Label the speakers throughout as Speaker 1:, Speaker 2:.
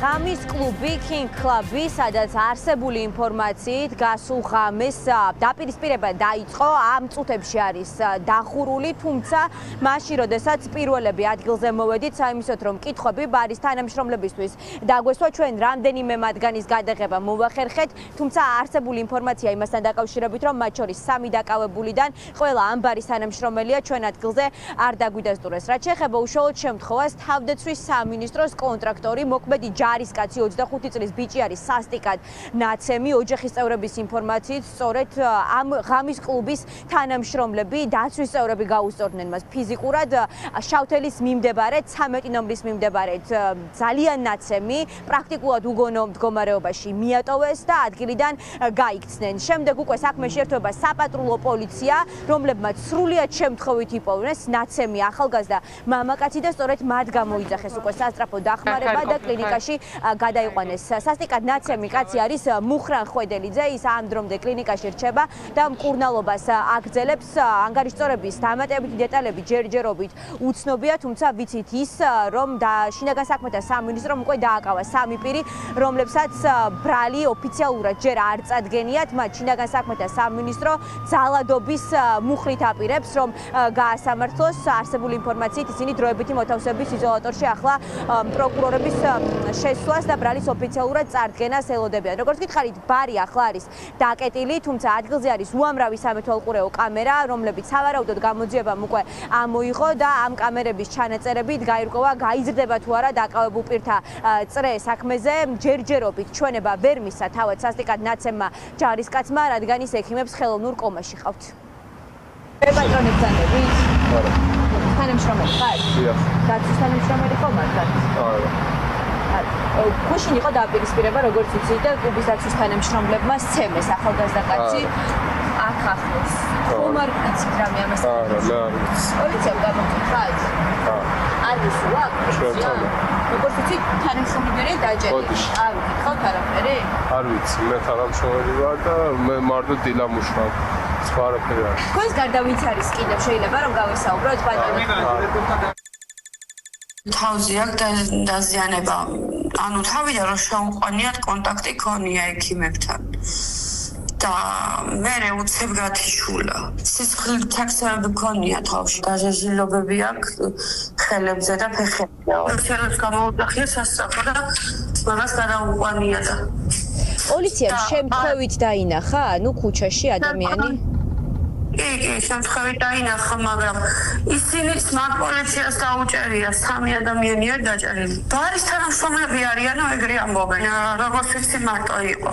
Speaker 1: ღამის კლუბი King Club-ი, სადაც არსებული ინფორმაციით გასულ ღამეს დაპირისპირება დაიწყო, ამ წუთებში არის დახურული, თუმცა მაშინ, როდესაც პირველები ადგილზე მოვედით, საიმისოთ რომ კითხვები ბარის თანამშრომლებისთვის დაგვესვა, ჩვენ რამდენიმე მათგანის გადაღება მოვახერხეთ, თუმცა არსებული ინფორმაცია იმასთან დაკავშირებით, რომ მათ შორის 3 დაკავებულიდან ყველა ამ ბარის თანამშრომელია ჩვენ ადგილზე არ დაგვიდასტურეს. რაც შეეხება უშუალოდ შემთხვევას, თავდაცვის სამინისტროს კონტრაქტორი მოქმედი ჯარისკაცი 25 წლის ბიჭი არის სასტიკად ნაცემი. ოჯახის წევრების ინფორმაციით, სწორედ ამ ღამის კლუბის თანამშრომლები, დაცვის წევრები გაუსწორდნენ მას ფიზიკურად, შავთელის მიმდებარე 13 ნომრის მიმდებარედ ძალიან ნაცემი, პრაქტიკულად უგონო მდგომარეობაში მიატოვეს და ადგილიდან გაიქცნენ. შემდეგ უკვე საქმეში ერთვება საპატრულო პოლიცია, რომლებმაც სრულიად შემთხვევით იპოვნეს ნაცემი ახალგაზრდა მამაკაცი და სწორედ მათ გამოიძახეს უკვე სასწრაფო დახმარება და კლინიკაში გადაიყვანეს. სასტიკად ნაცემი კაცი არის მუხრან ხვედელიძე, ის ამ დრომდე კლინიკაში რჩება და მკურნალობას აგრძელებს. ანგარიშწორების დამატებითი დეტალები ჯერჯერობით უცნობია, თუმცა ვიცით ის, რომ შინაგან საქმეთა სამინისტრომ უკვე დააკავა 3 პირი, რომლებსაც ბრალი ოფიციალურად ჯერ არ წადგენიათ, მათ შინაგან საქმეთა სამინისტრო ძალადობის მუხრით აპირებს, რომ გაასამართლოს. არსებული ინფორმაციით ისინი დროებითი მოთავსების იზოლატორში ახლა პროკურორების შესვლას და ბრალის ოფიციალურად წარდგენას ელოდებიან. როგორც გითხარით, ბარი ახლა არის დაკეტილი, თუმცა ადგილზე არის უამრავი სამეთვალყურეო კამერა, რომლებიც სავარაუდოდ გამოძიებამ უკვე ამოიღო და ამ კამერების ჩანაწერებით გაირკვევა, გაიზრდება თუ არა დაკავებულ პირთა წრე საქმეზე. ჯერჯერობით ჩვენება ვერ მისცა თავად სასტიკად ნაცემმა ჯარისკაცმა, რადგან ის ექიმებს ხელოვნურ კომაში ყავთ. პატრონებს ძანებით?
Speaker 2: არა.
Speaker 1: თანამშრომელი ხარ?
Speaker 2: დიახ.
Speaker 1: დაცვის თანამშრომელი ხო მართლა?
Speaker 2: არა.
Speaker 1: გუშინ იყო დაპირისპირება, როგორც ვიცი და კლუბის დაცვის თანამშრომლებმა სცემეს ახალგაზრდა კაცი აქ ახლოს. ხომ არ იცით რამე ამას?
Speaker 2: არა, მე არ ვიცი.
Speaker 1: პოლიციამ გამოგიხართ? არ ისულა?
Speaker 2: ჩვენთან.
Speaker 1: როგორც ვიცი, თანამშრომლები დაჯერეს. არ ვიკითხავთ არაფერი?
Speaker 2: არ ვიცი, მე თანამშრომელი ვარ და მე მარტო დილა მუშაობ. სხვა არაფერი არ.
Speaker 1: თქვენს გარდა ვინც არის კიდევ შეიძლება რომ გავესაუბროთ პატრონებს?
Speaker 3: თავზე აქ დაზიანება. ანუ თავიდან რომ შეუყვანიათ კონტაქტი ქონია ექიმებთან. და მე უცებ გათიშულა. სისხლით თაქსები ქონია თავში. გაჟეჟილობები აქვს ხელებზე და ფეხებზე. შეიძლება გამოუძახია სასწრაფო და მაგას გადაუყვანია და
Speaker 1: პოლიციამ შემთხვევით დაინახა, ანუ ქუჩაში ადამიანი?
Speaker 3: კი, შემთხვევით დაინახა, მაგრამ ისინი სმარტ პოლიციას დაუჭერია, 3 ადამიანია დაჭერილი. ბარის თანამშრომლები არიანო ეგრე ამბობენ, როგორც ვიცი მარტო იყო.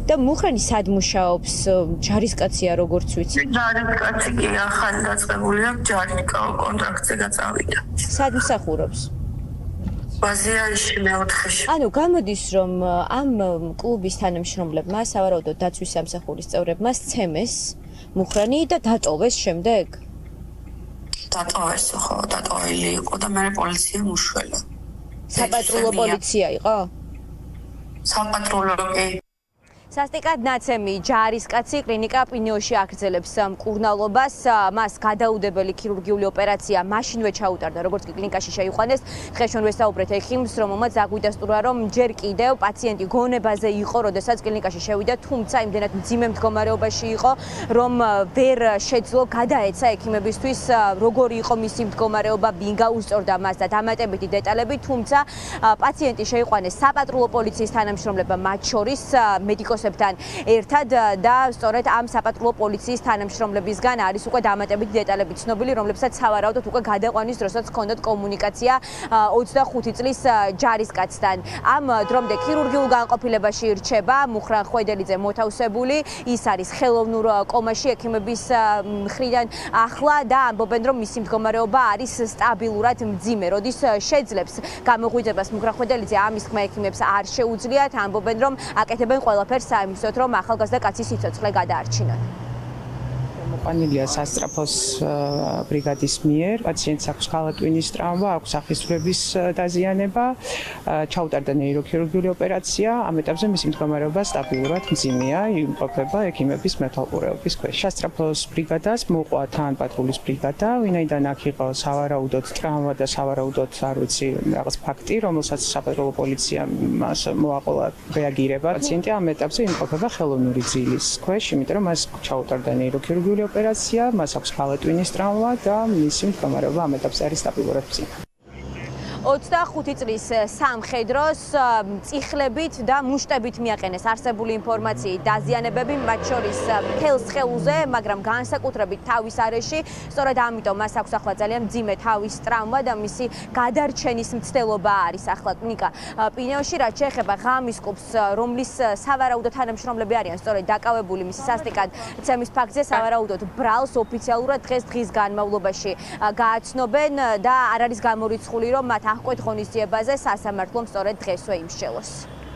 Speaker 1: და მუხრანი სად მუშაობს? ჯარისკაცია, როგორც ვიცი.
Speaker 3: ჯარისკაცი კი ახალი დაწყებულია, კონტრაქტზე გაწავიდა.
Speaker 1: სად მსახურობს?
Speaker 3: ბაზიაში მეოთხეში.
Speaker 1: ანუ გამოდის, რომ ამ კლუბის თანამშრომლებმა, სავარაუდოდ დაცვის სამსახურის წევრებმა სცემეს მუხრანი და დატოვეს შემდეგ?
Speaker 3: დატოვეს, ხო, დატოვილი იყო და მე პოლიციამ უშველა.
Speaker 1: საპატრულო პოლიცია იყო?
Speaker 3: საპატრულო კი.
Speaker 1: სასტიკად ნაცემი ჯარისკაცი კლინიკა პინიოში აგრძელებს მკურნალობას. მას გადაუდებელი ქირურგიული ოპერაცია მაშინვე ჩაუტარდა, როგორც კი კლინიკაში შეიყვანეს. დღეს ჩვენ ვესაუბრეთ ექიმს, რომელმაც აგვიდასტურა, რომ ჯერ კიდევ პაციენტი გონებაზე იყო, როდესაც კლინიკაში შევიდა, თუმცა იმდენად მძიმე მდგომარეობაში იყო, რომ ვერ შეძლო გადაეცა ექიმებისთვის, როგორი იყო მისი მდგომარეობა, ვინ გაუსწორდა მას და დამატებითი დეტალები, თუმცა პაციენტი შეიყვანეს საპატრულო პოლიციის თანამშრომლებმა, მათ შორის მედიკოსებთან ერთად და სწორედ ამ საპატრულო პოლიციის თანამშრომლებისგან არის უკვე დამატებითი დეტალები ცნობილი, რომლებსაც სავარაუდოდ უკვე გადაყვანის დროსაც ჰქონდათ კომუნიკაცია 25 წლის ჯარისკაცთან. ამ დრომდე ქირურგიულ განყოფილებაში რჩება მუხრან ხვედელიძე მოთავსებული, ის არის ხელოვნურ კომაში ექიმების მხრიდან ახლა და ამბობენ, რომ მისი მდგომარეობა არის სტაბილურად მძიმე. როდის შეძლებს გამოღვიძებას მუხრან ხვედელიძე, ამის თქმა ექიმებს არ შეუძლიათ, ამბობენ, რომ აკეთებენ ყველაფერს საიმისოთ, რომ ახალგაზრდა კაცის სიცოცხლე გადაარჩინონ.
Speaker 4: შეყვანილია სასტრაფოს ბრიგადის მიერ. პაციენტს აქვს ხალატვინის ტრავმა, აქვს ახისვრების დაზიანება, ჩაუტარდა ნეიროქირურგიული ოპერაცია. ამ ეტაპზე მისი მდგომარეობა სტაბილურად მძიმეა, იმყოფება ექიმების მეთვალყურეობის ქვეშ. სასტრაფოს ბრიგადას მოყვა თან პატრულის ბრიგადა, ვინაიდან აქ იყო სავარაუდოდ ტრავმა და სავარაუდოდ არ ვიცი რაღაც ფაქტი, რომელსაც საპატრულო პოლიცია მას მოაყოლა რეაგირება. პაციენტი ამ ეტაპზე იმყოფება ხელოვნური ძილის ქვეშ, იმიტომ რომ მას ჩაუტარდა ნეიროქირურგიული ოპერაცია, მას აქვს ხალატვინის ტრავმა და მისი მდგომარეობა ამ ეტაპზე არის სტაბილურად მძიმე.
Speaker 1: 25 წლის სამხედროს წიხლებით და მუშტებით მიაყენეს არსებული ინფორმაციით დაზიანებები, მათ შორის მთელ სხეულზე, მაგრამ განსაკუთრებით თავის არეში. სწორედ ამიტომ მას აქვს ახლა ძალიან მძიმე თავის ტრავმა და მისი გადარჩენის მცდელობა არის ახლა კლინიკა პინეოში. რაც შეეხება ღამის კლუბს, რომლის სავარაუდო თანამშრომლები არიან სწორედ დაკავებული მისი სასტიკად ცემის ფაქტზე, სავარაუდოდ ბრალს ოფიციალურად დღის განმავლობაში გააცნობენ და არ არის გამორიცხული, რომ მათ აღკვეთ ღონისძიებაზე სასამართლომ სწორედ დღესვე იმსჯელოს.